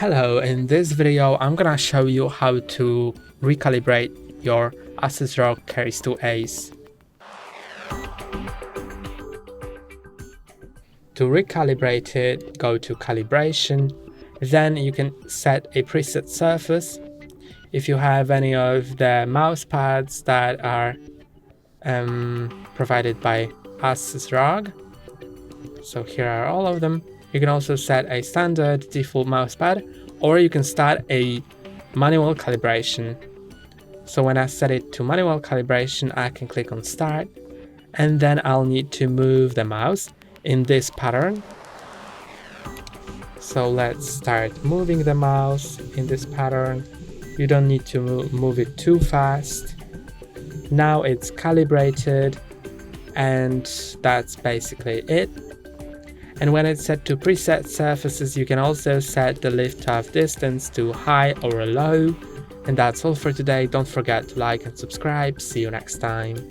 Hello, in this video I'm gonna show you how to recalibrate your ASUS ROG Keris to ACE. To recalibrate it, go to calibration, then you can set a preset surface. If you have any of the mouse pads that are provided by ASUS ROG, so here are all of them. You can also set a standard default mousepad, or you can start a manual calibration. So when I set it to manual calibration, I can click on start, and then I'll need to move the mouse in this pattern. So let's start moving the mouse in this pattern. You don't need to move it too fast. Now it's calibrated, and that's basically it. And when it's set to preset surfaces, you can also set the lift-off distance to high or low. And that's all for today. Don't forget to like and subscribe. See you next time.